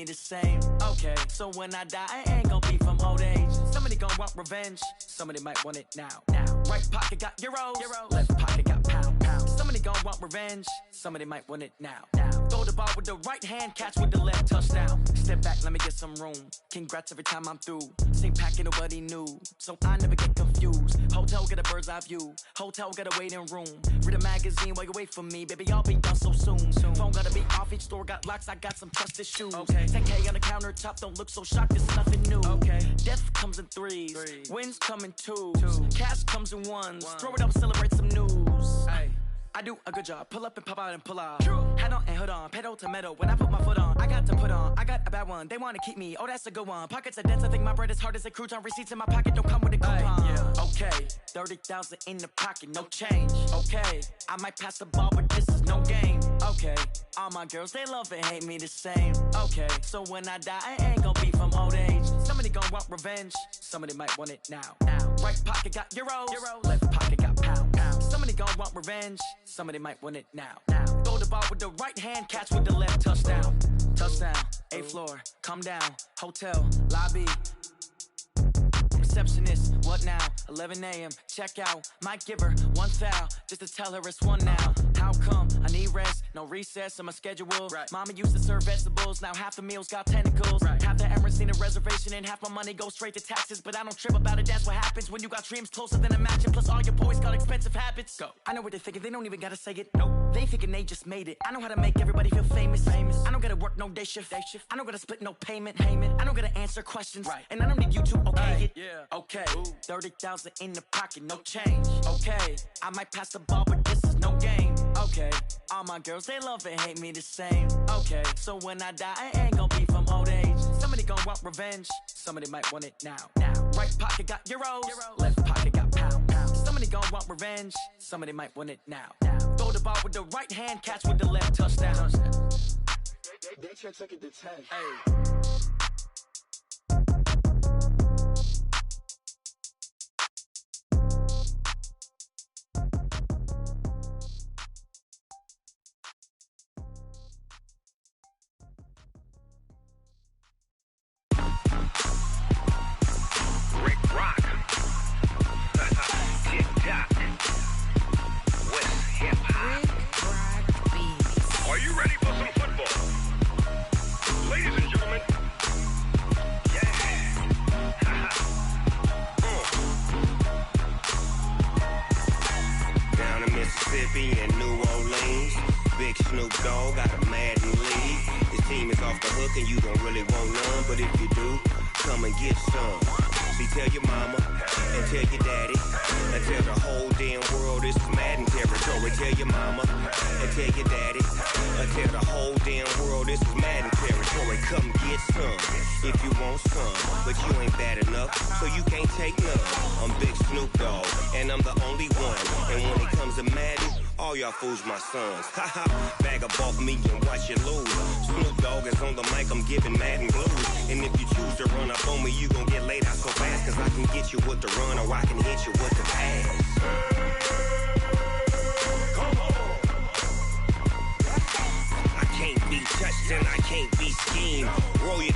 me the same. Okay, so when I die, I ain't gon' be from old age. Somebody gon' want revenge, somebody might want it now. Right pocket got euros, left pocket got pound. Somebody gon' want revenge, somebody might want it now. Throw the ball with the right hand, catch with the left, touchdown. Step back, let me get some room. Congrats every time I'm through. Same packet, nobody knew, so I never get confused. Hotel get a bird's eye view, hotel get a waiting room. Read a magazine while you wait for me, baby, I'll be done so soon. Phone gotta be off, each store got locks, I got some trusted shoes. 10K on the countertop, don't look so shocked, it's nothing new. Death comes in threes, wins come in twos, cash comes in ones. Throw it up, celebrate some news. I do a good job, pull up and pop out and pull out. Head on and hood on, pedal to metal. When I put my foot on, I got to put on. I got a bad one, they wanna keep me, oh that's a good one. Pockets are dense, I think my bread is hard as a crouton. Receipts in my pocket don't come with a coupon. Okay, 30,000 in the pocket, no change. Okay, I might pass the ball, but this is no game. Okay, all my girls, they love and hate me the same. Okay, so when I die, I ain't gon' be from old age. Somebody gon' want revenge, somebody might want it now. Right pocket got euros, left pocket got pound. Somebody gon' want revenge, somebody might want it now. Throw the ball with the right hand, catch with the left, touchdown. Touchdown, 8th floor, come down, hotel, lobby. Receptionist, what now? 11 a.m., check out. Might give her one foul, just to tell her it's one now. How come? I need rest, no recess in my schedule. Mama used to serve vegetables, now half the meals got tentacles. Half the Emirates need a reservation and half my money goes straight to taxes. But I don't trip about it, that's what happens when you got dreams closer than imagine. Plus all your boys got expensive habits. Go. I know what they're thinking, they don't even gotta say it. Nope. They thinking they just made it. I know how to make everybody feel famous. I don't gotta work no day shift. I don't gotta split no payment. I don't gotta answer questions. And I don't need you to okay it. Okay, 30,000 in the pocket, no change. Okay, I might pass the ball, but this is no game. Okay, all my girls, they love and hate me the same. Okay, so when I die, I ain't gon' be from old age. Somebody gon' want revenge, somebody might want it now. Right pocket got euros, left pocket got pound. Somebody gon' want revenge, somebody might want it now. Throw the ball with the right hand, catch with the left, touchdown. They check it to 10. Fools my sons. Bag up off me and watch you lose. Snoop Dogg is on the mic, I'm giving Madden blues. And if you choose to run up on me, you gon' get laid out so fast. Cause I can get you with the run or I can hit you with the pass. Come on. I can't be touched and I can't be schemed. Roll you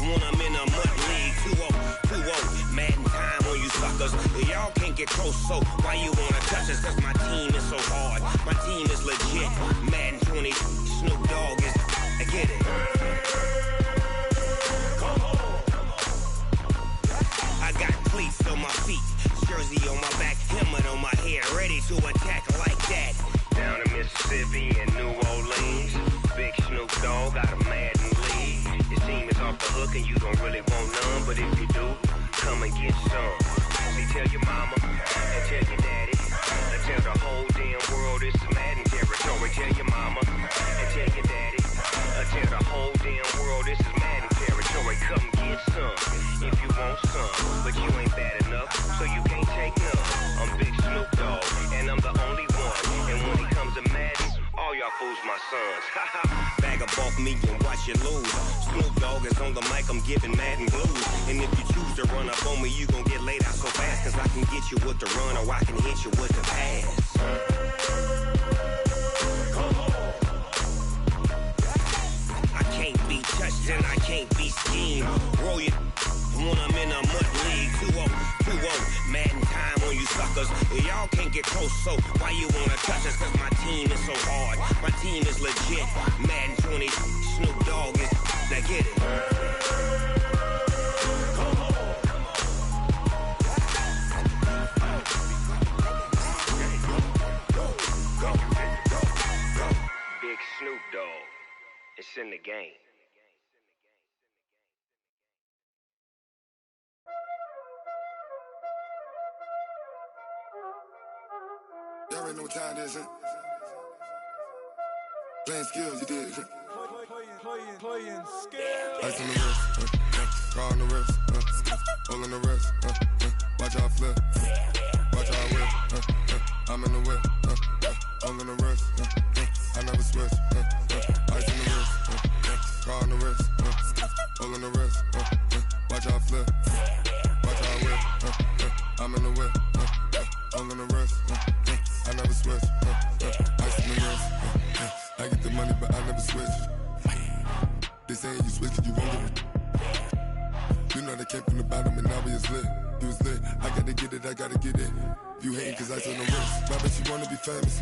when I'm in a mud league. 2-0, Madden time on you suckers. Y'all can't get close, so why you wanna touch us? Cause my team is so hard. My team is legit. Madden 20, Snoop Dogg is. I get it. Come on. I got cleats on my feet, jersey on my back, helmet on my head, ready to attack like that. Down in Mississippi and New Orleans, Big Snoop Dogg got a Madden league. His team is off the hook and you don't really want none, but if you do, come and get some. See, tell your mama and tell your daddy, and tell the whole damn world this is Madden territory. Tell your mama and tell your daddy, and tell the whole damn world this is Madden territory. Come get some if you want some, but you ain't bad enough, so you can't take none. I'm Big Snoop Dogg, and I'm the only one. And when it comes to Madden, all y'all fools my sons. Bag up off me and watch you lose. Snoop Dogg is on the mic, I'm giving Madden blues. And if you choose to run up on me, you gon' get laid out so fast. Cause I can get you with the run or I can hit you with the pass. Come on. I can't be touched and I can't be schemed. Roll your when I'm in a mud league. 2-0, 2-0, Madden time on you suckers. Y'all can't get close, so why you wanna touch us? Cause my team is so hard, my team is legit. Madden 20, Snoop Dogg is, now get it. Big Snoop Dogg, it's in the game. Y'all already know what time it is, huh? Playing skills, you did. Playing skills. Ice on the wrist, car on the wrist, hole on the wrist, watch how I flip, watch how I whip, I'm in the whip, hole on the wrist, I never switch, ice on the wrist, car on the wrist, hole on the wrist, watch how I flip, watch how I whip, I'm in the whip, hole on the wrist, I never switch, ice on the wrist, I get the money but I never switch. They saying you switch it, you won't get it. You know they came from the bottom and now we is lit. You was lit, I gotta get it, I gotta get it. You hating cause ice on the wrist. I bet you wanna be famous,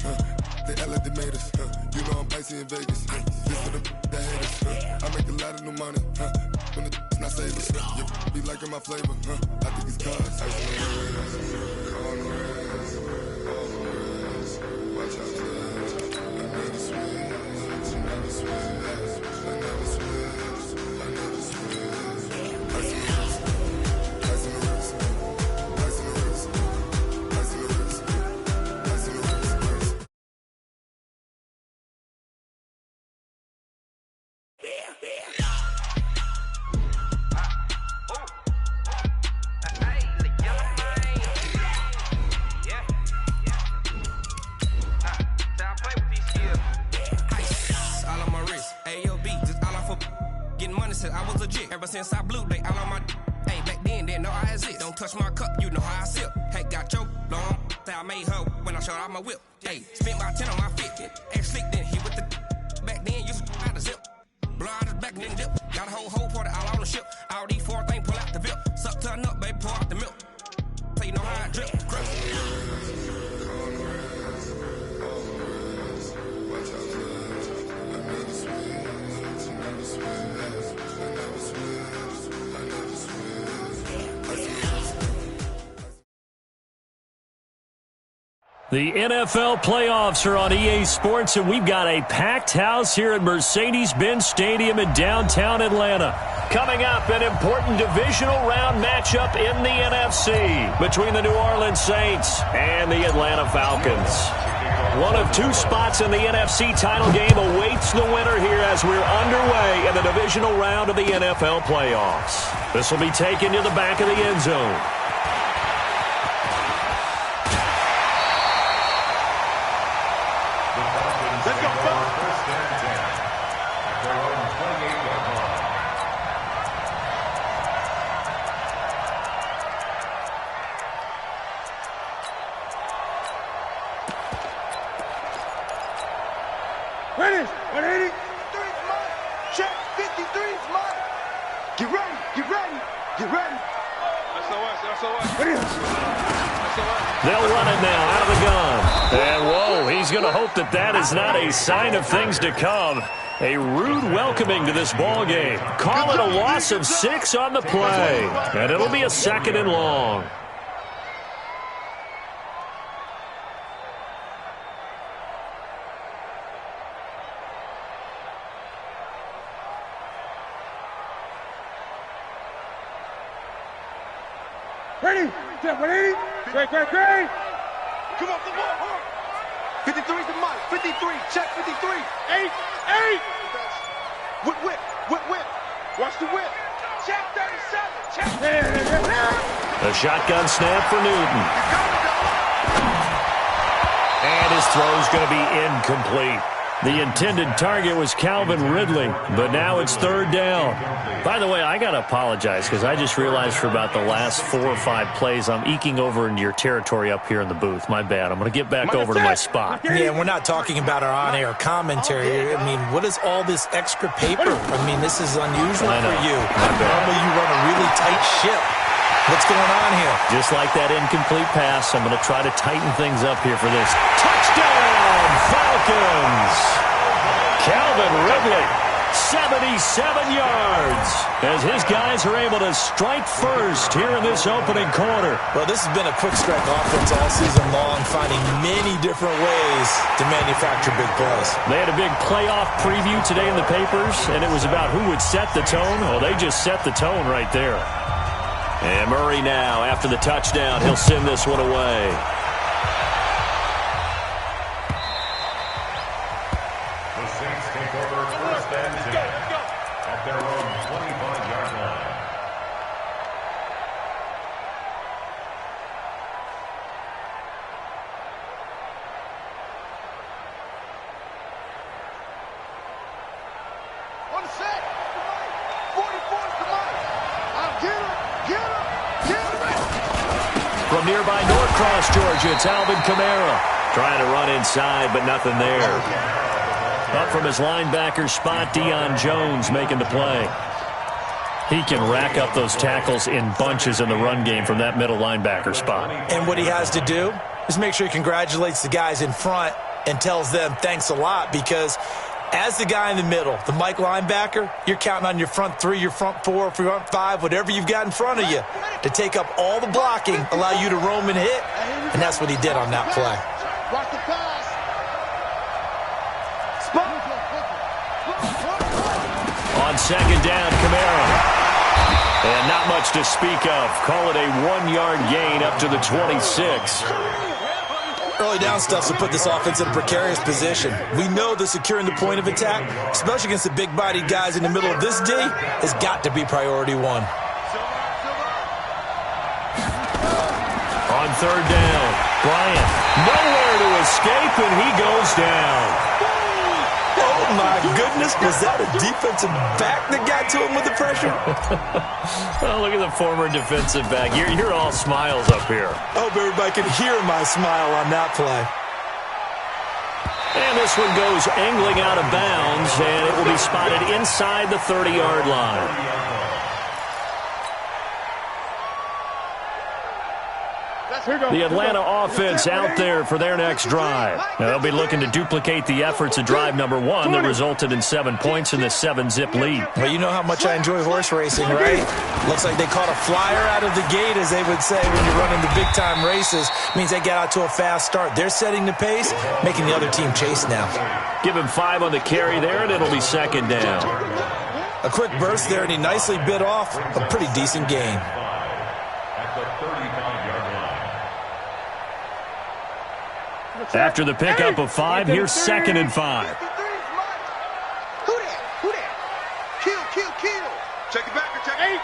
They act like they made us, You know I'm icy in Vegas, This for the that hate us, I make a lot of new money, When the not save us, You be liking my flavor, I think it's cause ice on the wrist, on the wrist, on the wrist. Watch out, I never switch, I never switch. I never switch, I never switch. Ice in the wrist, ice in the wrist, ice in the wrist, ice in the wrist, ice in the wrist. I was legit ever since I blew they all on my hey back then didn't know I exist. Don't touch my cup, you know how I sip. Hey, got your long that I made her when I showed out my whip. Hey, spent my 10 on my fit. Ex slick then he with the back then used to out the zip. Blow out his back and then dip. Got a whole party all on the ship. All these 4 things pull out the VIP. Suck to a nut, baby, pour out the milk. So you know how I drip. The NFL playoffs are on EA Sports, and we've got a packed house here at Mercedes-Benz Stadium in downtown Atlanta. Coming up, an important divisional round matchup in the NFC between the New Orleans Saints and the Atlanta Falcons. One of 2 spots in the NFC title game awaits the winner here as we're underway in the divisional round of the NFL playoffs. This will be taken to the back of the end zone. Ready? 180. 53's mine. Check. 53's mine. Get ready. Get ready. Get ready. SOS. They'll run it now out of the gun. And, whoa, he's going to hope that that is not a sign of things to come. A rude welcoming to this ball game. Call it a loss of 6 on the play. And it'll be a 2nd and long. Ready? Check. 180. Great. Come on. 53's the mic. 53. Check 53. 8. Whip. Watch the whip. Check 37. Check. A shotgun snap for Newton. And his throw's going to be incomplete. The intended target was Calvin Ridley, but now it's third down. By the way, I got to apologize because I just realized for about the last 4 or 5 plays, I'm eking over into your territory up here in the booth. My bad. I'm going to get back over to my spot. Yeah, we're not talking about our on-air commentary. I mean, what is all this extra paper? I mean, this is unusual for you. Normally you run a really tight ship. What's going on here? Just like that incomplete pass, I'm going to try to tighten things up here for this. Touchdown, Falcons! Calvin Ridley, 77 yards, as his guys are able to strike first here in this opening quarter. Well, this has been a quick strike offense all season long, finding many different ways to manufacture big plays. They had a big playoff preview today in the papers, and it was about who would set the tone. Well, they just set the tone right there. And Murray now, after the touchdown, he'll send this one away. The Saints take over first and 10 at their own 25-yard line. On the set. 44's the mark. I'll get him. From nearby Norcross, Georgia, it's Alvin Kamara. Trying to run inside, but nothing there. Up from his linebacker spot, Deion Jones making the play. He can rack up those tackles in bunches in the run game from that middle linebacker spot. And what he has to do is make sure he congratulates the guys in front and tells them thanks a lot, because as the guy in the middle, the Mike linebacker, you're counting on your front 3, your front 4, front 5, whatever you've got in front of you to take up all the blocking, allow you to roam and hit, and that's what he did on that play. Watch the pass. On second down, Kamara. And not much to speak of. Call it a 1-yard gain up to the 26. Early down stuff will put this offense in a precarious position. We know that securing the point of attack, especially against the big-bodied guys in the middle of this D, has got to be priority 1. On third down, Bryant nowhere to escape, and he goes down. Oh, my goodness. Was that a defensive back that got to him with the pressure? Oh, look at the former defensive back. You're all smiles up here. I hope everybody can hear my smile on that play. And this one goes angling out of bounds, and it will be spotted inside the 30-yard line. The Atlanta offense out there for their next drive. Now, they'll be looking to duplicate the efforts of drive number 1 that resulted in 7 points in this 7-zip lead. Well, you know how much I enjoy horse racing, right? Looks like they caught a flyer out of the gate, as they would say when you're running the big-time races. Means they get out to a fast start. They're setting the pace, making the other team chase now. Give him 5 on the carry there, and it'll be second down. A quick burst there, and he nicely bit off a pretty decent gain. At the 35-yard line. After the pickup of 5, here's second and 5. Who that? Kill. Check it back. Check 8.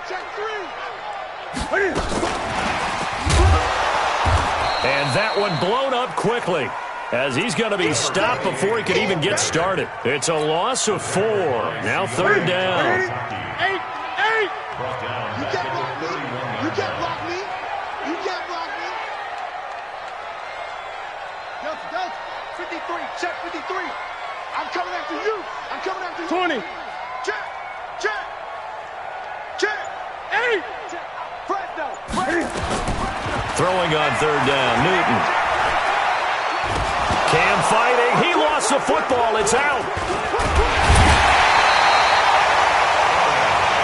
Check 3. And that one blown up quickly, as he's going to be stopped before he could even get started. It's a loss of 4. Now third down. 8. You can't block me. Delta, 53, check 53. I'm coming after you. 20. Check. 8. Fresno. Throwing on third down, Newton. Cam fighting. He lost the football. It's out.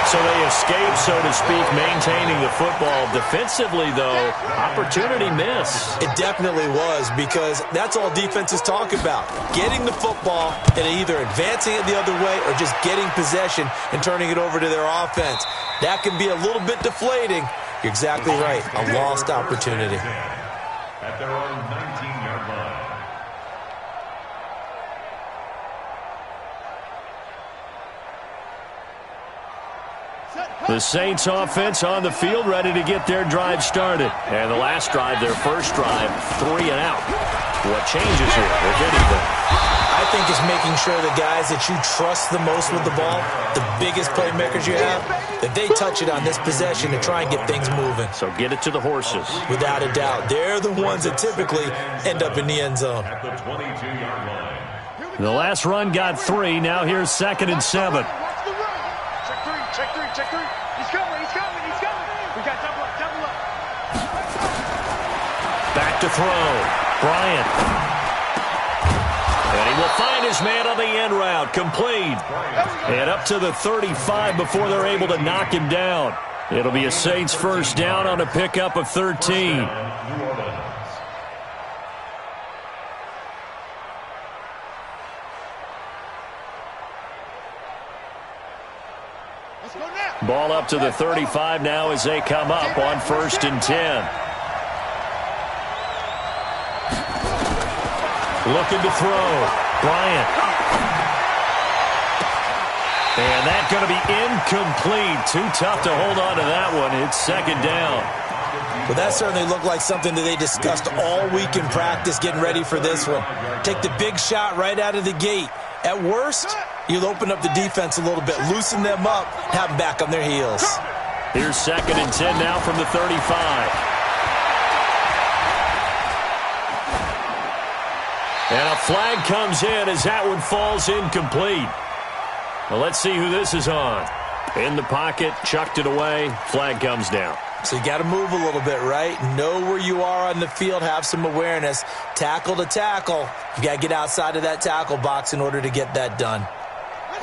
So they escape, so to speak, maintaining the football. Defensively, though, opportunity miss. It definitely was, because that's all defenses talk about. Getting the football and either advancing it the other way or just getting possession and turning it over to their offense. That can be a little bit deflating. You're exactly right. A lost opportunity. At their own 19-yard line. The Saints offense on the field, ready to get their drive started. And the last drive, their first drive, 3 and out. What changes here, if anything? I think it's making sure the guys that you trust the most with the ball, the biggest playmakers you have, that they touch it on this possession to try and get things moving. So get it to the horses. Without a doubt. They're the ones that typically end up in the end zone. At the 22-yard line. The last run got 3. Now here's 2nd and 7. Watch the run. Check three. He's coming. We got double up. Back to throw. Bryant. And he will find his man on the end route. Complete. And up to the 35 before they're able to knock him down. It'll be a Saints first down on a pickup of 13. Ball up to the 35 now as they come up on 1st and 10. Looking to throw. Bryant. And that's going to be incomplete. Too tough to hold on to that one. It's 2nd down. Well, that certainly looked like something that they discussed all week in practice getting ready for this one. Take the big shot right out of the gate. At worst, you'll open up the defense a little bit, loosen them up, have them back on their heels. Here's 2nd and 10 now from the 35. And a flag comes in as that one falls incomplete. Well, let's see who this is on. In the pocket, chucked it away, flag comes down. So you got to move a little bit, right? Know where you are on the field, have some awareness. Tackle to tackle. You got to get outside of that tackle box in order to get that done.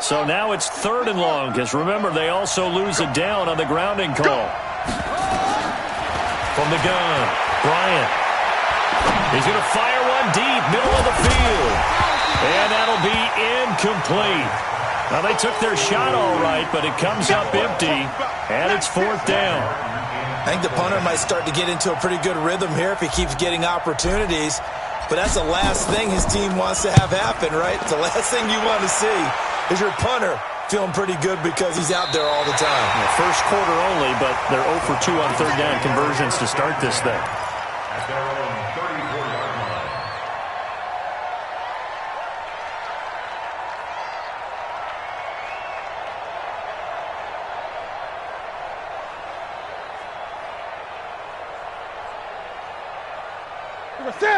So now it's 3rd and long, because remember, they also lose a down on the grounding call. From the gun, Bryant. He's going to fire one deep, middle of the field. And that'll be incomplete. Now, they took their shot all right, but it comes up empty, and it's 4th down. I think the punter might start to get into a pretty good rhythm here if he keeps getting opportunities. But that's the last thing his team wants to have happen, right? The last thing you want to see is your punter feeling pretty good because he's out there all the time. Well, first quarter only, but they're 0 for 2 on 3rd down conversions to start this thing. At their own 34-yard line.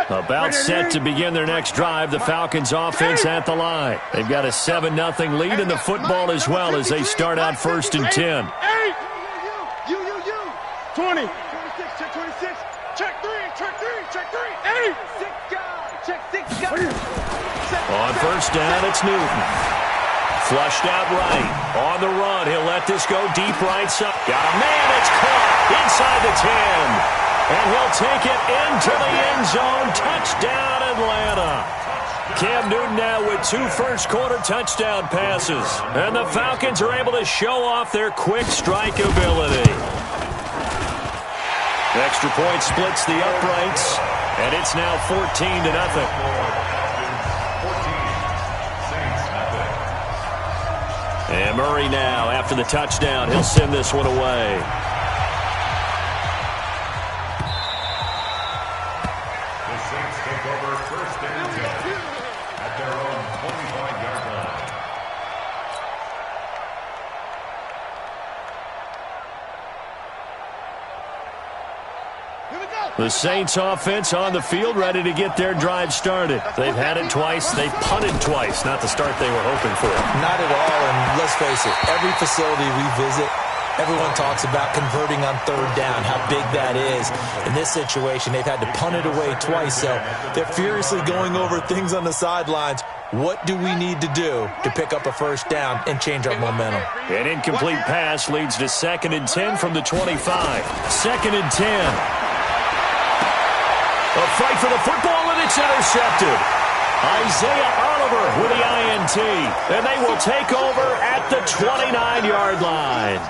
About set to begin their next drive, the Falcons offense at the line. They've got a 7-0 lead in the football as well as they start out 1st and 10. 20. 26, check 26. Check 3. 8. 6 guys. Check 6 guys. On 1st down, it's Newton. Flushed out right. On the run, he'll let this go deep right side. Got a man, it's caught inside the 10. And he'll take it into the end zone. Touchdown, Atlanta. Cam Newton now with 2 first-quarter touchdown passes. And the Falcons are able to show off their quick strike ability. The extra point splits the uprights, and it's now 14-0. And Murray now, after the touchdown, he'll send this one away. Over 1st and 10 at their own 25-yard line. The Saints offense on the field ready to get their drive started. They've had it twice. They've punted twice. Not the start they were hoping for. Not at all, and let's face it, every facility we visit, everyone talks about converting on 3rd down, how big that is. In this situation, they've had to punt it away twice, so they're furiously going over things on the sidelines. What do we need to do to pick up a 1st down and change our momentum? An incomplete pass leads to 2nd and 10 from the 25. 2nd and 10. A fight for the football, and it's intercepted. Isaiah Oliver with the INT, and they will take over at the 29-yard line.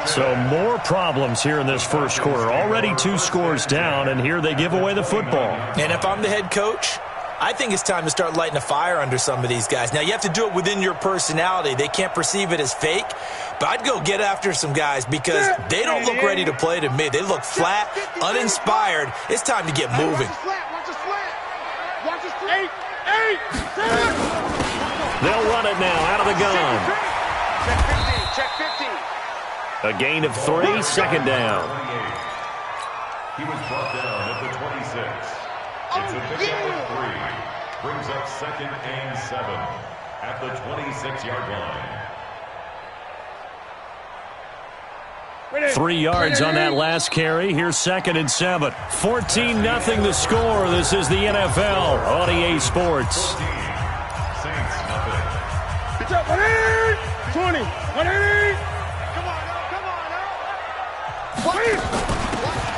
So more problems here in this first quarter. Already 2 scores down, and here they give away the football. And if I'm the head coach, I think it's time to start lighting a fire under some of these guys. Now, you have to do it within your personality. They can't perceive it as fake. But I'd go get after some guys because they don't look ready to play to me. They look flat, uninspired. It's time to get moving. They'll run it now out of the gun. Check 15. A gain of 3, second down. He was brought down at the 26. It's a pickup of 3. Brings up 2nd and 7 at the 26-yard line. 3 yards on that last carry. Here's 2nd and 7. 14-0 the score. This is the NFL on EA Sports. Saints nothing. 180, 20, 180.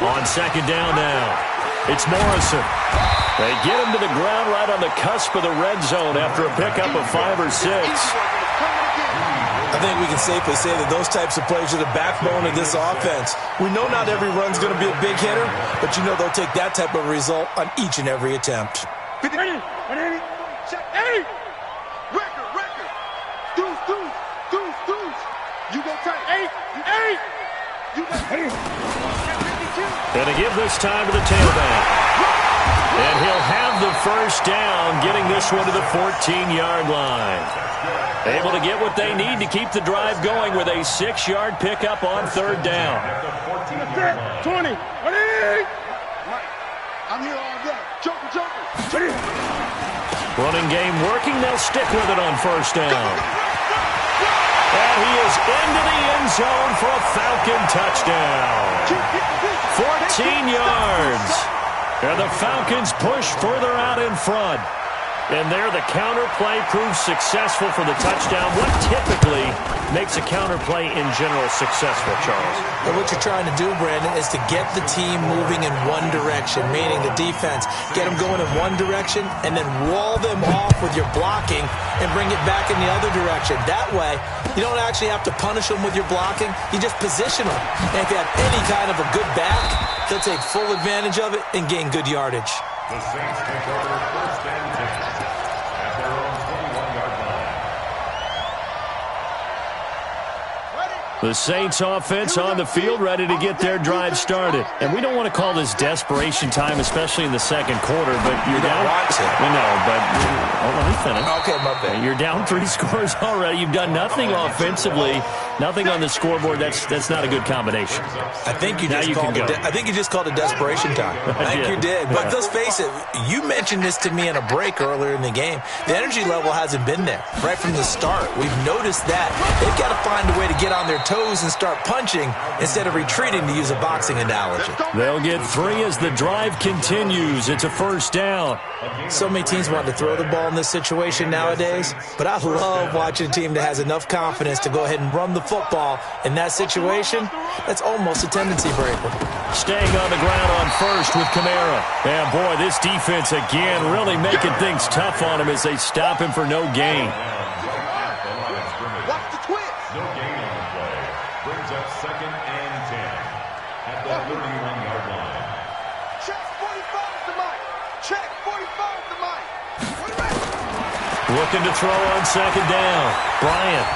On 2nd down now, it's Morrison. They get him to the ground right on the cusp of the red zone after a pickup of 5 or 6. I think we can safely say that those types of plays are the backbone of this offense. We know not every run's going to be a big hitter, but you know they'll take that type of result on each and every attempt. 180, check 8. Record. Deuce. You go tight. 8. You got 8. And to give this time to the tailback. And he'll have the first down, getting this one to the 14-yard line. Able to get what they need to keep the drive going with a 6-yard pickup on 3rd down. 20. 180. I'm here all day. Joker. Running game working. They'll stick with it on 1st down. And he is into the end zone for a Falcon touchdown. 14 yards. And the Falcons push further out in front. And there, the counter play proves successful for the touchdown. What typically makes a counter play in general successful, Charles? And what you're trying to do, Brandon, is to get the team moving in one direction, meaning the defense. Get them going in one direction and then wall them off with your blocking and bring it back in the other direction. That way, you don't actually have to punish them with your blocking. You just position them. And if you have any kind of a good back, they'll take full advantage of it and gain good yardage. The Saints take over 1st and 10 at their own 21-yard line. The Saints offense on the field, ready to get their drive started. And we don't want to call this desperation time, especially in the 2nd quarter, but you're down. We know, but let me finish. Okay, my bad. You're down 3 scores already. You've done nothing offensively, nothing on the scoreboard. That's not a good combination. I think you just called it desperation time. I think you did. But let's face it, you mentioned this to me in a break earlier in the game. The energy level hasn't been there right from the start. We've noticed that. They've got to find a way to get on their toes and start punching instead of retreating, to use a boxing analogy. They'll get 3 as the drive continues. It's a 1st down. So many teams want to throw the ball in this situation nowadays, but I love watching a team that has enough confidence to go ahead and run the football. In that situation, that's almost a tendency breaker. Staying on the ground on 1st with Kamara. And boy, this defense again really making things tough on him as they stop him for no gain. Watch the twist. No gain on the play. Brings up 2nd and 10 at the 31-yard line. Check 45 to Mike. Check 45 to Mike. Looking to throw on 2nd down. Bryant.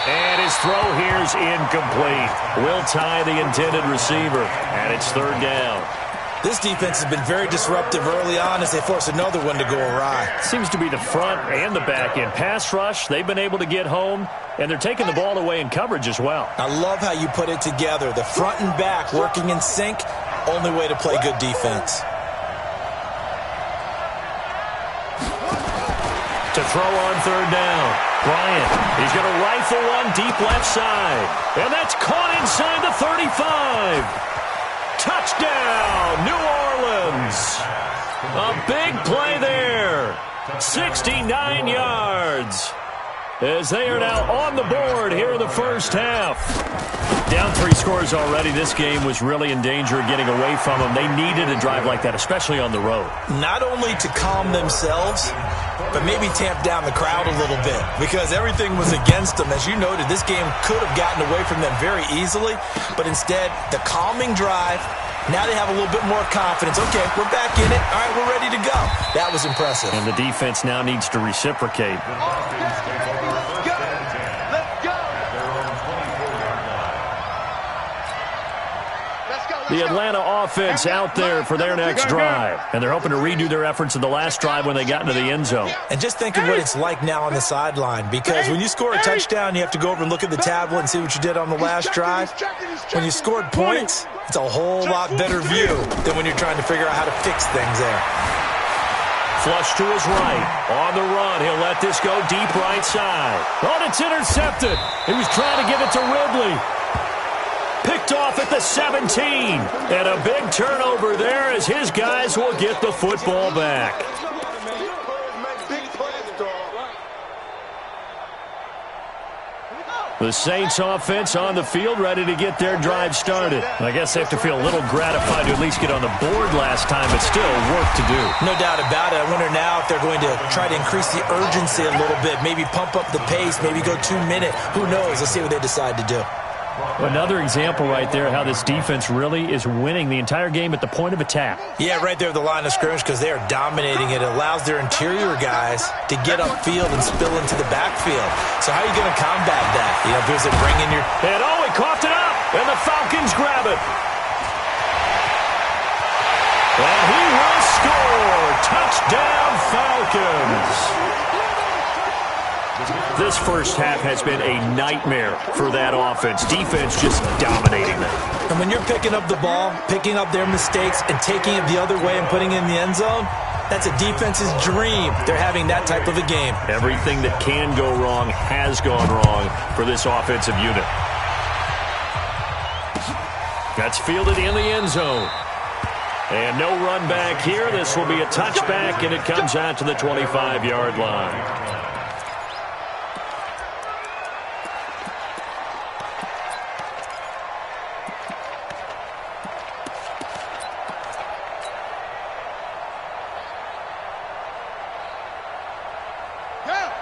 And his throw here's incomplete. Will tie the intended receiver. And it's 3rd down. This defense has been very disruptive early on as they force another one to go awry. Seems to be the front and the back end. Pass rush, they've been able to get home, and they're taking the ball away in coverage as well. I love how you put it together. The front and back working in sync, only way to play good defense. To throw on 3rd down. Bryant, he's going to rifle one deep left side. And that's caught inside the 35. Touchdown, New Orleans. A big play there. 69 yards. As they are now on the board here in the 1st half. Down 3 scores already. This game was really in danger of getting away from them. They needed a drive like that, especially on the road. Not only to calm themselves, but maybe tamp down the crowd a little bit because everything was against them. As you noted, this game could have gotten away from them very easily, but instead, the calming drive Now they have a little bit more confidence. Okay, we're back in it. All right, we're ready to go. That was impressive. And the defense now needs to reciprocate. The Atlanta offense out there for their next drive. And they're hoping to redo their efforts in the last drive when they got into the end zone. And just think of what it's like now on the sideline, because when you score a touchdown, you have to go over and look at the tablet and see what you did on the last drive. When you scored points, it's a whole lot better view than when you're trying to figure out how to fix things there. Flush to his right. On the run, he'll let this go deep right side. Oh, it's intercepted. He was trying to give it to Ridley. Picked off at the 17. And a big turnover there as his guys will get the football back. The Saints offense on the field, ready to get their drive started. I guess they have to feel a little gratified to at least get on the board last time, but still work to do. No doubt about it. I wonder now if they're going to try to increase the urgency a little bit, maybe pump up the pace, maybe go 2 minute. Who knows? Let's see what they decide to do. Another example right there how this defense really is winning the entire game at the point of attack. Yeah, right there at the line of scrimmage, because they are dominating it. It allows their interior guys to get upfield and spill into the backfield. So how are you going to combat that? You know, does it bring in your... And he coughed it up, and the Falcons grab it. And he will score. Touchdown, Falcons. This first half has been a nightmare for that offense. Defense just dominating them. And when you're picking up the ball, picking up their mistakes, and taking it the other way and putting it in the end zone, that's a defense's dream. They're having that type of a game. Everything that can go wrong has gone wrong for this offensive unit. That's fielded in the end zone. And no run back here. This will be a touchback, and it comes out to the 25-yard line.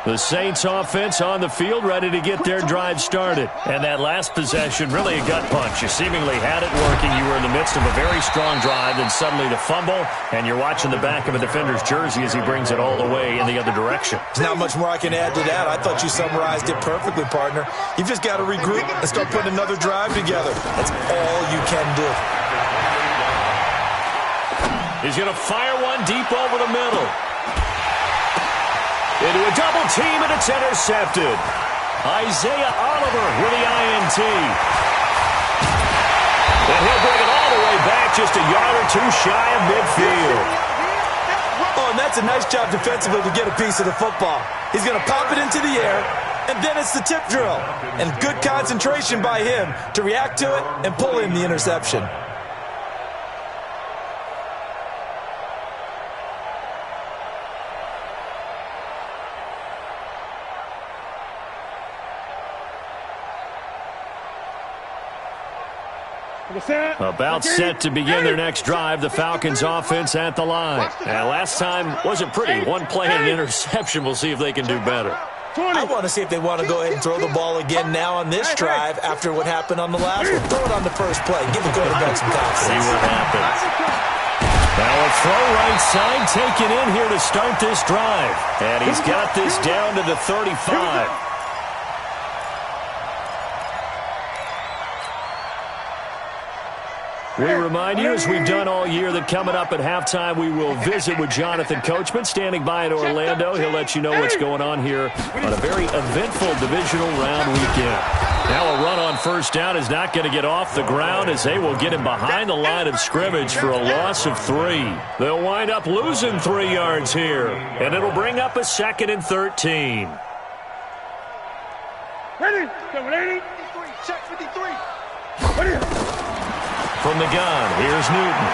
The Saints offense on the field, ready to get their drive started. And that last possession, really a gut punch. You seemingly had it working. You were in the midst of a very strong drive, then suddenly the fumble, and you're watching the back of a defender's jersey as he brings it all the way in the other direction. There's not much more I can add to that. I thought you summarized it perfectly, partner. You've just got to regroup and start putting another drive together. That's all you can do. He's going to fire one deep over the middle. Into a double team, and it's intercepted. Isaiah Oliver with the INT. And he'll bring it all the way back, just a yard or two shy of midfield. Oh, and that's a nice job defensively to get a piece of the football. He's going to pop it into the air, and then it's the tip drill. And good concentration by him to react to it and pull in the interception. About set to begin their next drive, the Falcons offense at the line. And last time wasn't pretty. One play and an interception. We'll see if they can do better. I want to see if they want to go ahead and throw the ball again now on this drive after what happened on the last one. Throw it on the first play. Give the quarterback some confidence. See what happens. Now a throw right side taken in here to start this drive. And he's got this down to the 35. We remind you, as we've done all year, that coming up at halftime, we will visit with Jonathan Coachman, standing by in Orlando. He'll let you know what's going on here on a very eventful divisional round weekend. Now a run on first down is not going to get off the ground, as they will get him behind the line of scrimmage for a loss of 3. They'll wind up losing 3 yards here, and it'll bring up a 2nd and 13. Ready? Check 53. Ready? From the gun, here's Newton.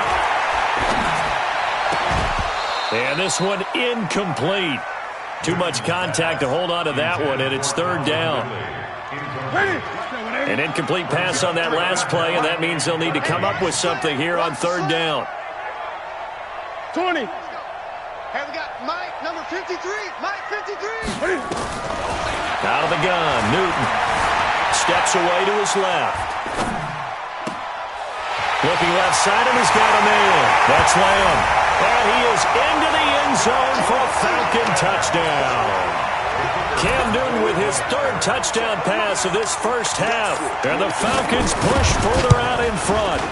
And this one incomplete. Too much contact to hold on to that one, and it's 3rd down. An incomplete pass on that last play, and that means they'll need to come up with something here on 3rd down. 20. Have we got Mike, number 53. Mike, 53. Out of the gun, Newton steps away to his left. Looking left side, and he's got a man. That's Lamb. And he is into the end zone for a Falcon touchdown. Cam Newton with his third touchdown pass of this first half. And the Falcons push further out in front.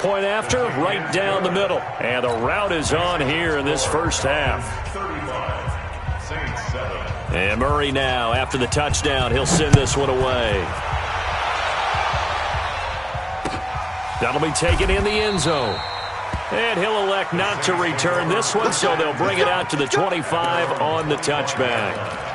Point after, right down the middle. And the route is on here in this first half. 35, Saints 7. And Murray now, after the touchdown, he'll send this one away. That'll be taken in the end zone. And he'll elect not to return this one, so they'll bring it out to the 25 on the touchback.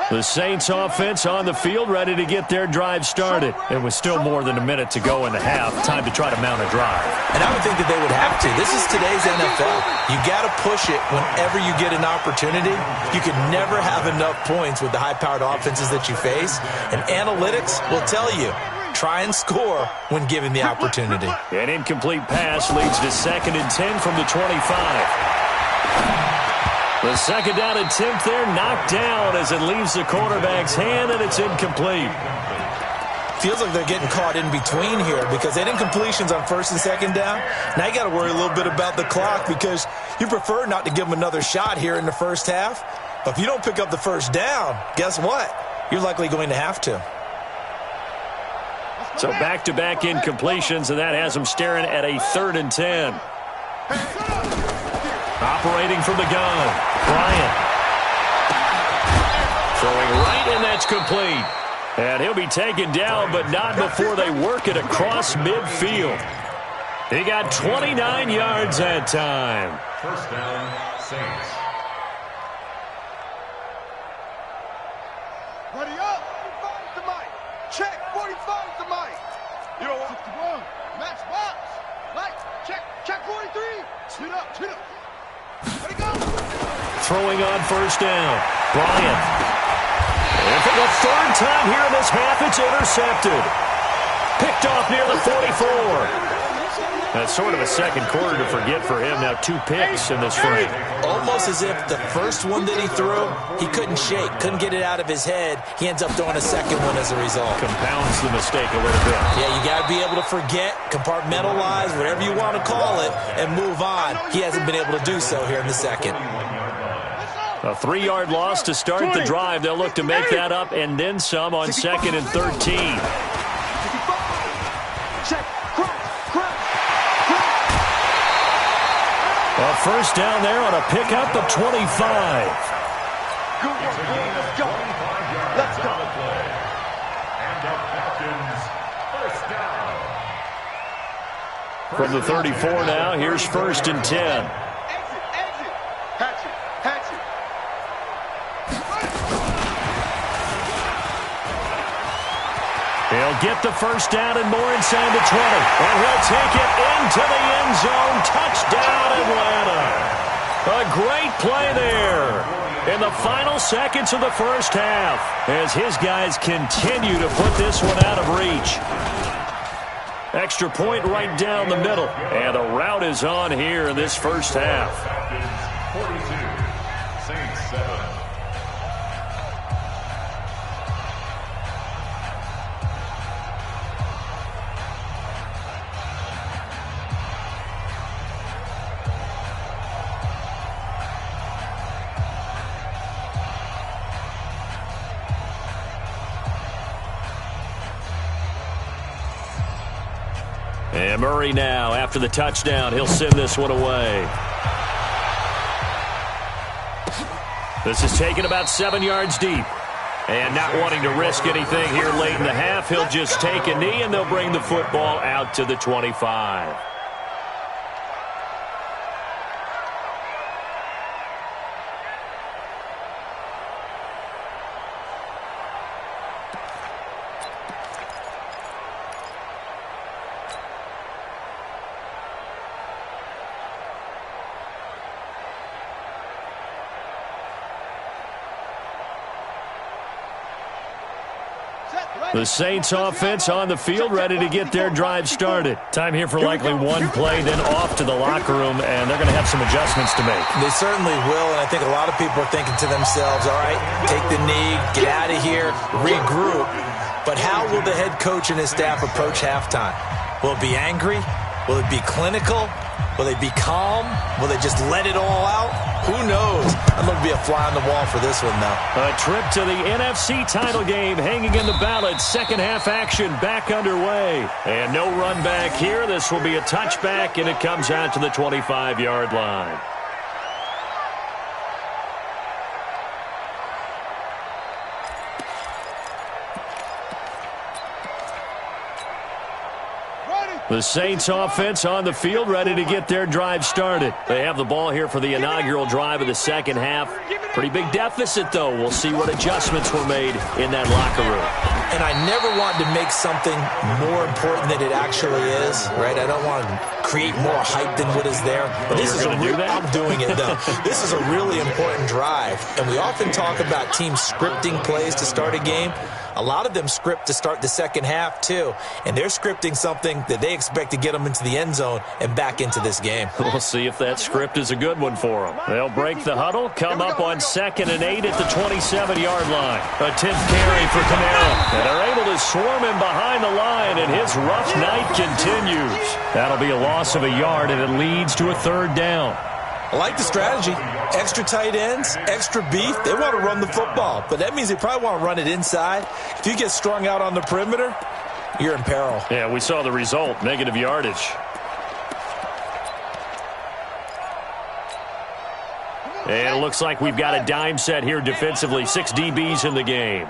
The Saints offense on the field, ready to get their drive started. It was still more than a minute to go in the half. Time to try to mount a drive. And I would think that they would have to. This is today's NFL. You got to push it whenever you get an opportunity. You can never have enough points with the high-powered offenses that you face. And analytics will tell you, try and score when given the opportunity. An incomplete pass leads to 2nd and 10 from the 25. The second down attempt there knocked down as it leaves the quarterback's hand, and it's incomplete. Feels like they're getting caught in between here because they didn't completions on 1st and 2nd down. Now you got to worry a little bit about the clock because you prefer not to give them another shot here in the first half. But if you don't pick up the first down, guess what? You're likely going to have to. So back-to-back incompletions, and that has them staring at a 3rd and 10. Operating from the gun, Bryant. Throwing right, and that's complete. And he'll be taken down, but not before they work it across midfield. He got 29 yards that time. First down, Saints. Ready up. 45 to Mike. Check. 45 to Mike. You know what? 61. Max box. Mike. Check. Check 43. Speed up. Speed up. Ready go. Throwing on first down. Bryant. And for the 3rd time here in this half, it's intercepted. Picked off near the 44. That's sort of a second quarter to forget for him. Now 2 picks in this frame. Almost as if the first one that he threw, he couldn't shake, couldn't get it out of his head. He ends up throwing a second one as a result. Compounds the mistake a little bit. Yeah, you got to be able to forget, compartmentalize, whatever you want to call it, and move on. He hasn't been able to do so here in the second. A 3-yard loss to start the drive. They'll look to make that up and then some on 2nd and 13. A first down there on a pickup of 25. Good work, boy. Let's go. Let's go. And the Falcons, first down. From the 34 now, here's 1st and 10. Exit. Hatchet. He'll get the first down and more inside the 20. And he'll take it into the end zone. Touchdown, Atlanta. A great play there in the final seconds of the first half as his guys continue to put this one out of reach. Extra point right down the middle. And the route is on here in this first half. Falcons 42, Saints 7. And Murray now, after the touchdown, he'll send this one away. This is taken about 7 yards deep. And not wanting to risk anything here late in the half, he'll just take a knee, and they'll bring the football out to the 25. The Saints offense on the field, ready to get their drive started. Time here for likely one play, then off to the locker room, and they're going to have some adjustments to make. They certainly will, and I think a lot of people are thinking to themselves, all right, take the knee, get out of here, regroup. But how will the head coach and his staff approach halftime? Will it be angry? Will it be clinical? Will they be calm? Will they just let it all out? Who knows? I'm going to be a fly on the wall for this one, though. A trip to the NFC title game hanging in the balance. Second half action back underway. And no run back here. This will be a touchback, and it comes out to the 25-yard line. The Saints offense on the field, ready to get their drive started. They have the ball here for the inaugural drive of the second half. Pretty big deficit, though. We'll see what adjustments were made in that locker room. And I never want to make something more important than it actually is, right? I don't want to create more hype than what is there. But this is I'm doing it, though. This is a really important drive. And we often talk about teams scripting plays to start a game. A lot of them script to start the second half, too. And they're scripting something that they expect to get them into the end zone and back into this game. We'll see if that script is a good one for them. They'll break the huddle, come up on 2nd and 8 at the 27-yard line. A 10th carry for Camara. And they're able to swarm him behind the line, and his rough night continues. That'll be a loss of a yard, and it leads to a 3rd down. I like the strategy. Extra tight ends, extra beef. They want to run the football, but that means they probably want to run it inside. If you get strung out on the perimeter, you're in peril. Yeah, we saw the result, negative yardage. And it looks like we've got a dime set here defensively. 6 DBs in the game.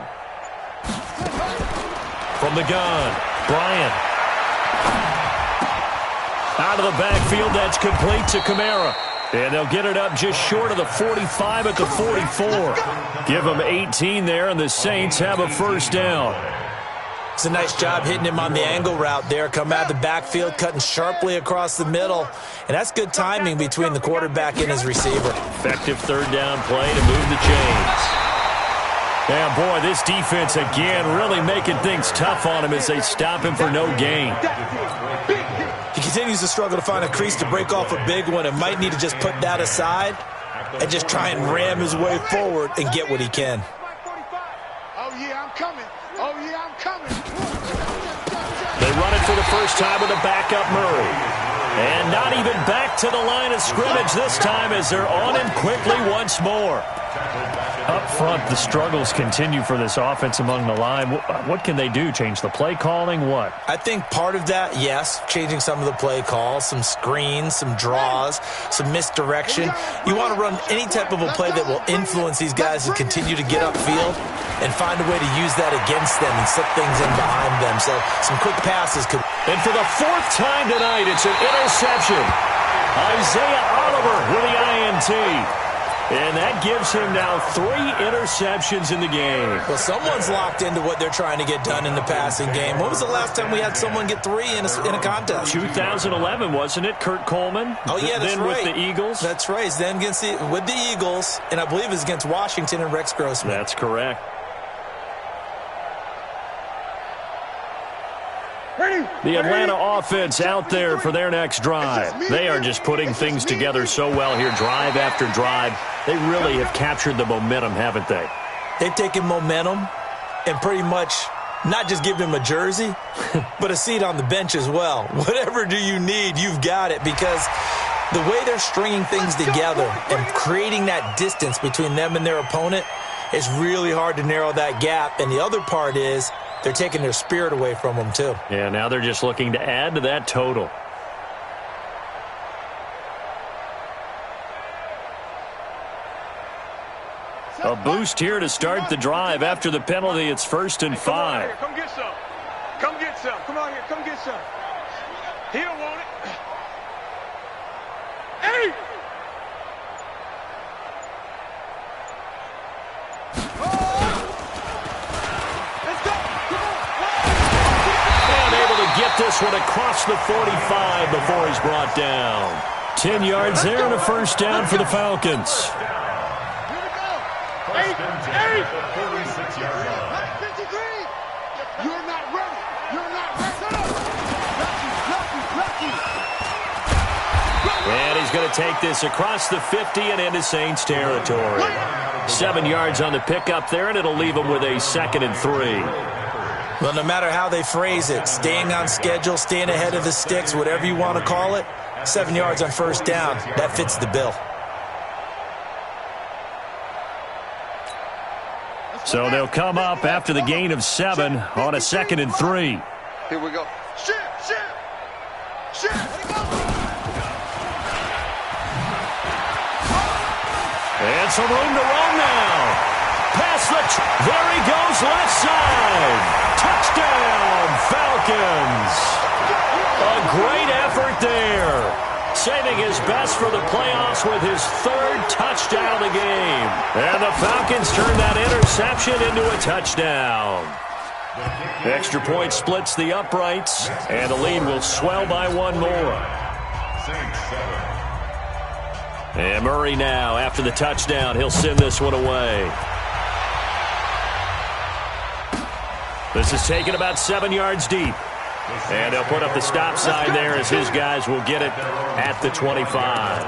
From the gun, Bryant. Out of the backfield, that's complete to Camara. And they'll get it up just short of the 45 at the 44. Give them 18 there, and the Saints have a 1st down. It's a nice job hitting him on the angle route there. Come out of the backfield, cutting sharply across the middle. And that's good timing between the quarterback and his receiver. Effective 3rd down play to move the chains. Yeah, boy, this defense again really making things tough on him as they stop him for no gain. He continues to struggle to find a crease to break off a big one and might need to just put that aside and just try and ram his way forward and get what he can. Oh, yeah, I'm coming. Oh, yeah, I'm coming. They run it for the first time with a backup Murray. And not even back to the line of scrimmage this time as they're on him quickly once more. Up front, the struggles continue for this offense among the line. What can they do? Change the play calling? What? I think part of that, yes, changing some of the play calls, some screens, some draws, some misdirection. You want to run any type of a play that will influence these guys to continue to get upfield and find a way to use that against them and slip things in behind them. So some quick passes could. And for the 4th time tonight, it's an interception. Isaiah Oliver with the INT. And that gives him now 3 interceptions in the game. Well, someone's locked into what they're trying to get done in the passing game. When was the last time we had someone get 3 in a contest? 2011, wasn't it? Kurt Coleman? Oh, yeah, that's then right. With the Eagles? That's right. Then against with the Eagles, and I believe it was against Washington and Rex Grossman. That's correct. The Atlanta offense out there for their next drive. They are just putting things together so well here, drive after drive. They really have captured the momentum, haven't they? They've taken momentum and pretty much not just given him a jersey, but a seat on the bench as well. Whatever do you need, you've got it, because the way they're stringing things together and creating that distance between them and their opponent, it's really hard to narrow that gap. And the other part is they're taking their spirit away from them, too. Yeah, now they're just looking to add to that total. A boost here to start the drive. After the penalty, it's 1st and 5. Come get some. Come get some. Come on here. Come get some. He don't want it. Hey! Get this one across the 45 before he's brought down. 10 yards there and a 1st down for the Falcons. Here we go. 8. And he's going to take this across the 50 and into Saints territory. 7 yards on the pickup there, and it'll leave him with a 2nd and 3. Well, no matter how they phrase it, staying on schedule, staying ahead of the sticks, whatever you want to call it, 7 yards on first down, that fits the bill. So they'll come up after the gain of 7 on a 2nd and 3. Here we go. Shift. And some room to run now. Pass there he goes, left side. Touchdown, Falcons. A great effort there. Saving his best for the playoffs with his 3rd touchdown of the game. And the Falcons turn that interception into a touchdown. Extra point splits the uprights, and the lead will swell by 1 more. And Murray now, after the touchdown, he'll send this one away. This is taken about 7 yards deep. And they'll put up the stop sign there as his guys will get it at the 25.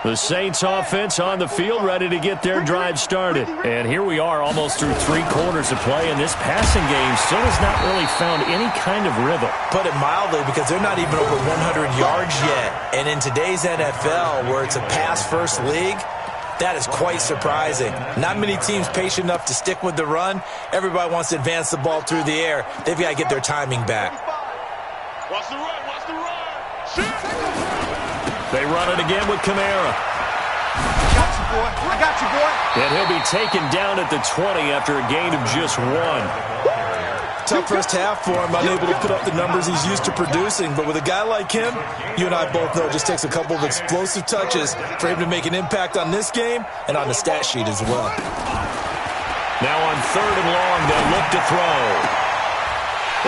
The Saints offense on the field ready to get their drive started. And here we are almost through 3 quarters of play, and this passing game still has not really found any kind of rhythm. Put it mildly, because they're not even over 100 yards yet. And in today's NFL, where it's a pass-first league, that is quite surprising. Not many teams patient enough to stick with the run. Everybody wants to advance the ball through the air. They've got to get their timing back. Watch the run. They run it again with Kamara. I got you, boy. And he'll be taken down at the 20 after a gain of just 1. Tough first half for him, unable to put up the numbers he's used to producing. But with a guy like him, you and I both know it just takes a couple of explosive touches for him to make an impact on this game and on the stat sheet as well. Now on 3rd and long, they'll look to throw.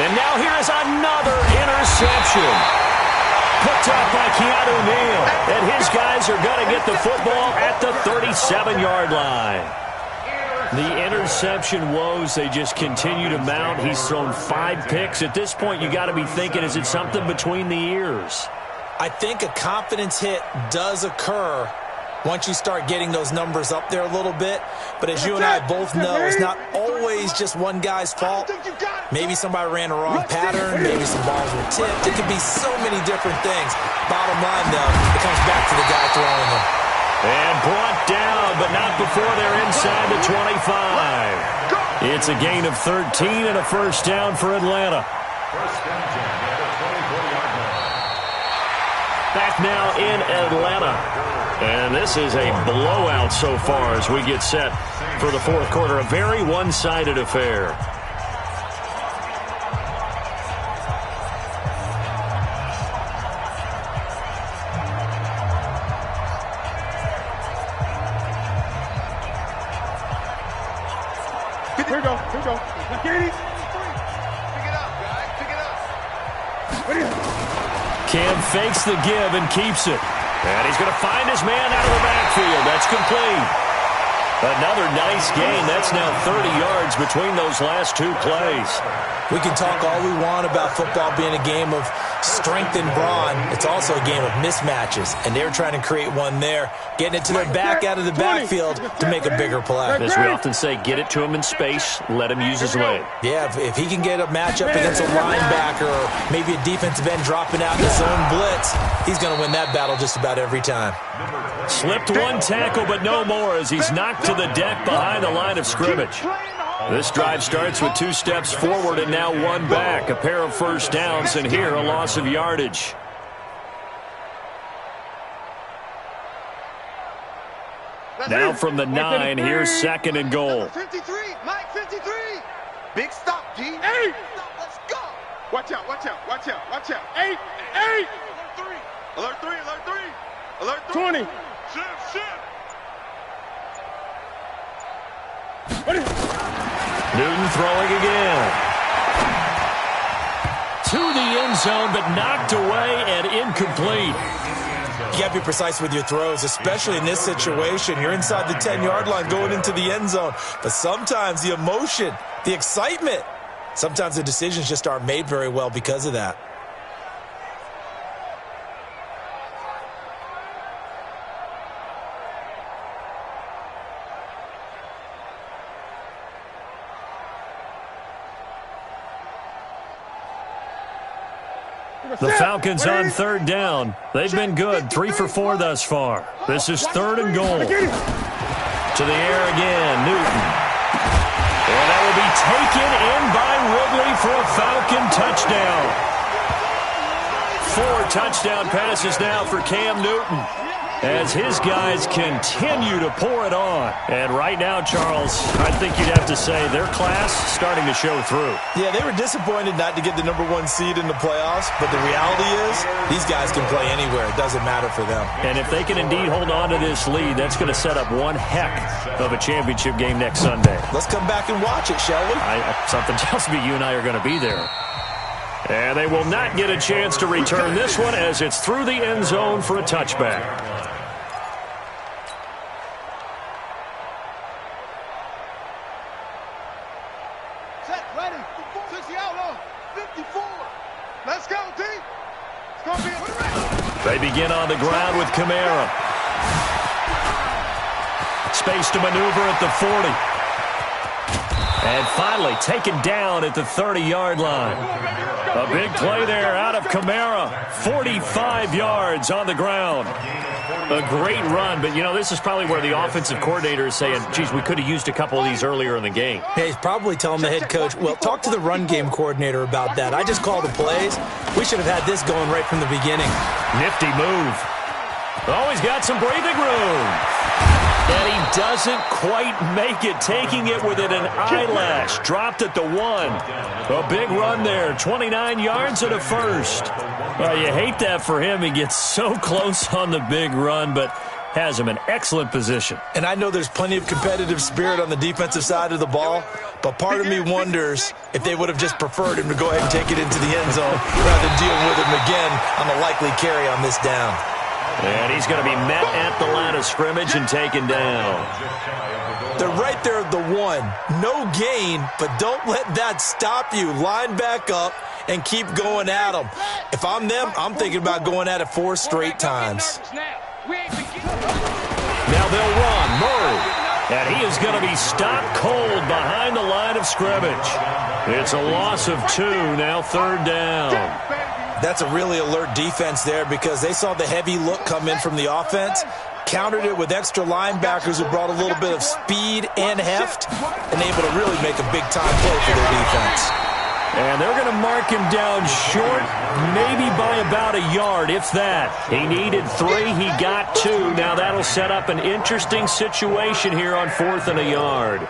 And now here is another interception. Picked up by Keanu Neal. And his guys are going to get the football at the 37-yard line. The interception woes, they just continue to mount. He's thrown 5 picks. At this point, you got to be thinking, is it something between the ears? I think a confidence hit does occur once you start getting those numbers up there a little bit. But as you and I both know, it's not always just one guy's fault. Maybe somebody ran a wrong pattern. Maybe some balls were tipped. It could be so many different things. Bottom line, though, it comes back to the guy throwing them. And brought down, but not before they're inside the 25. It's a gain of 13 and a first down for Atlanta. Back now in Atlanta. And this is a blowout so far as we get set for the 4th quarter. A very one-sided affair. Here we go. Pick it up, guys. Pick it up. Cam fakes the give and keeps it. And he's going to find his man out of the backfield. That's complete. Another nice gain. That's now 30 yards between those last 2 plays. We can talk all we want about football being a game of strength and brawn. It's also a game of mismatches, and they're trying to create one there, getting it to their back out of the backfield to make a bigger play. As we often say, get it to him in space, let him use his leg. Yeah, if he can get a matchup against a linebacker or maybe a defensive end dropping out in his own blitz, he's going to win that battle just about every time. Slipped 1 tackle, but no more as he's knocked to the deck behind the line of scrimmage. This drive starts with 2 steps forward and now 1 back. A pair of first downs, and here a loss of yardage. Now from the 9, here's 2nd and goal. 53, Mike 53. Big stop, D. 8. Let's go. Watch out. 8. Alert 3. 20. Shift. Newton throwing again. To the end zone, but knocked away and incomplete. You got to be precise with your throws, especially in this situation. You're inside the 10-yard line going into the end zone. But sometimes the emotion, the excitement, sometimes the decisions just aren't made very well because of that. The Falcons on third down. They've been good, 3 for 4 thus far. This is 3rd and goal. To the air again, Newton. And that will be taken in by Ridley for a Falcon touchdown. 4 touchdown passes now for Cam Newton, as his guys continue to pour it on. And right now, Charles, I think you'd have to say their class starting to show through. Yeah, they were disappointed not to get the #1 seed in the playoffs, but the reality is these guys can play anywhere. It doesn't matter for them. And if they can indeed hold on to this lead, that's going to set up one heck of a championship game next Sunday. Let's come back and watch it, shall we? Something tells me you and I are going to be there. And they will not get a chance to return this one as it's through the end zone for a touchback. Set, ready. 60 out on 54. Let's go, D. It's going to be a... They begin on the ground with Kamara. Space to maneuver at the 40. And finally taken down at the 30-yard line. A big play there out of Kamara. 45 yards on the ground. A great run, but, you know, this is probably where the offensive coordinator is saying, geez, we could have used a couple of these earlier in the game. Yeah, he's probably telling the head coach, well, talk to the run game coordinator about that. I just called the plays. We should have had this going right from the beginning. Nifty move. Oh, he's got some breathing room. And he doesn't quite make it, taking it within an eyelash. Dropped at the 1. A big run there, 29 yards and a first. Well, you hate that for him. He gets so close on the big run, but has him in excellent position. And I know there's plenty of competitive spirit on the defensive side of the ball, but part of me wonders if they would have just preferred him to go ahead and take it into the end zone rather than deal with him again on a likely carry on this down. And he's going to be met at the line of scrimmage and taken down. They're right there at the 1. No gain, but don't let that stop you. Line back up and keep going at them. If I'm them, I'm thinking about going at it 4 straight times. Now they'll run. Murray. And he is going to be stopped cold behind the line of scrimmage. It's a loss of 2, now 3rd down. That's a really alert defense there because they saw the heavy look come in from the offense, countered it with extra linebackers who brought a little bit of speed and heft, and able to really make a big-time play for their defense. And they're going to mark him down short, maybe by about a yard, if that. He needed 3, he got 2. Now that'll set up an interesting situation here on 4th and a yard.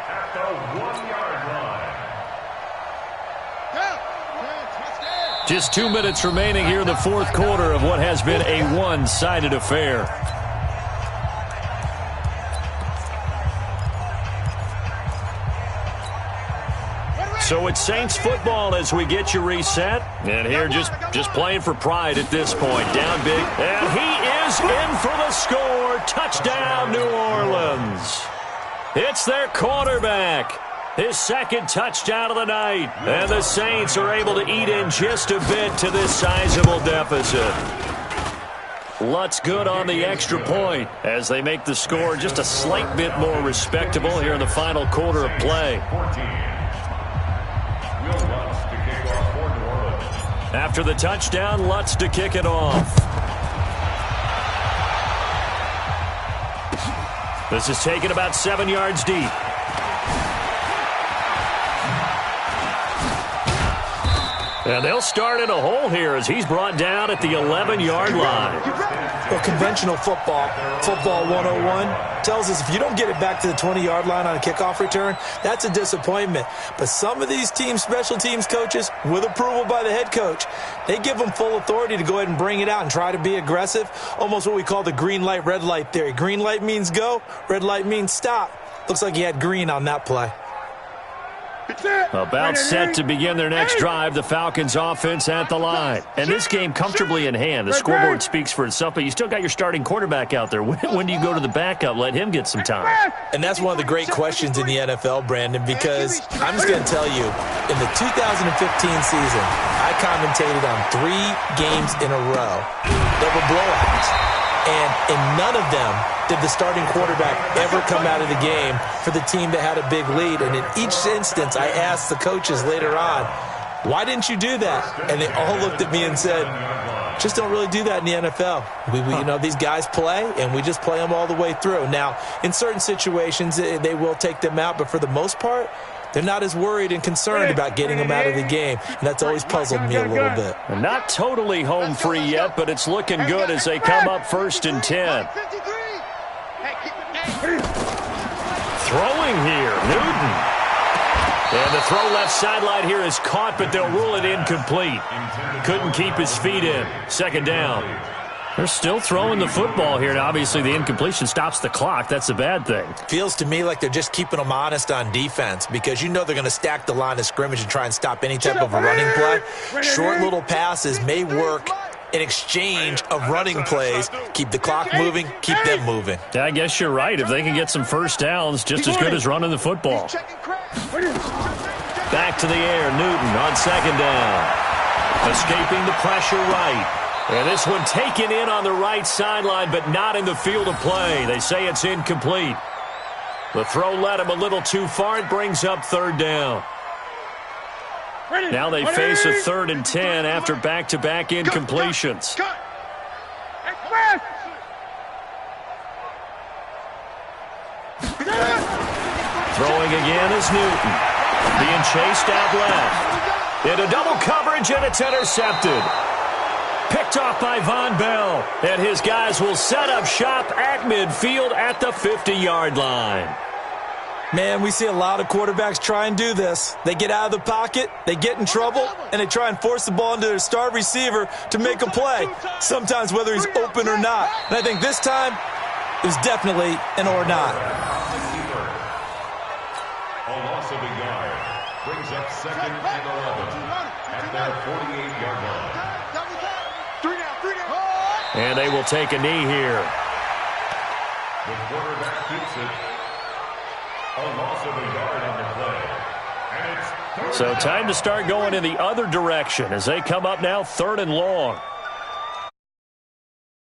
Just 2 minutes remaining here in the 4th quarter of what has been a one-sided affair. So it's Saints football as we get you reset. And here just playing for pride at this point. Down big. And he is in for the score. Touchdown, New Orleans. It's their quarterback. His 2nd touchdown of the night. And the Saints are able to eat in just a bit to this sizable deficit. Lutz good on the extra point as they make the score just a slight bit more respectable here in the final quarter of play. After the touchdown, Lutz to kick it off. This is taken about 7 yards deep. And they'll start in a hole here as he's brought down at the 11-yard line. Well, conventional football 101, tells us if you don't get it back to the 20-yard line on a kickoff return, that's a disappointment. But some of these team special teams coaches, with approval by the head coach, they give them full authority to go ahead and bring it out and try to be aggressive, almost what we call the green light, red light theory. Green light means go, red light means stop. Looks like he had green on that play. About set to begin their next drive, the Falcons offense at the line. And this game comfortably in hand. The scoreboard speaks for itself, but you still got your starting quarterback out there. When do you go to the backup? Let him get some time. And that's one of the great questions in the NFL, Brandon, because I'm just going to tell you, in the 2015 season, I commentated on 3 games in a row that were blowouts. And in none of them did the starting quarterback ever come out of the game for the team that had a big lead. And in each instance, I asked the coaches later on, why didn't you do that? And they all looked at me and said, just don't really do that in the NFL. You know, these guys play, and we just play them all the way through. Now, in certain situations, they will take them out, but for the most part, they're not as worried and concerned about getting them out of the game, and that's always puzzled me a little bit. Not totally home free yet, but it's looking good as they come up 1st and 10. Throwing here, Newton. And the throw left sideline here is caught, but they'll rule it incomplete. Couldn't keep his feet in. 2nd down. They're still throwing the football here. Now, obviously, the incompletion stops the clock. That's a bad thing. Feels to me like they're just keeping them honest on defense because you know they're going to stack the line of scrimmage and try and stop any type of a running play. Short little passes may work in exchange of running plays. Keep the clock moving, keep them moving. Yeah, I guess you're right. If they can get some first downs, just as good as running the football. Back to the air, Newton on 2nd down. Escaping the pressure right. And this one taken in on the right sideline, but not in the field of play. They say it's incomplete. The throw led him a little too far. It brings up 3rd down. Now they face a 3rd and 10 after back-to-back incompletions. Throwing again is Newton. Being chased out left. Into double coverage, and it's intercepted. Picked off by Von Bell, and his guys will set up shop at midfield at the 50-yard line. Man, we see a lot of quarterbacks try and do this. They get out of the pocket, they get in trouble, and they try and force the ball into their star receiver to make a play, sometimes whether he's open or not. And I think this time, it was definitely an or not. A loss of a yard brings up 2nd and 11 at their 48-yard line. And they will take a knee here. The quarterback keeps it. A loss of a yard on the play. And it's So time to start going in the other direction as they come up now 3rd and long.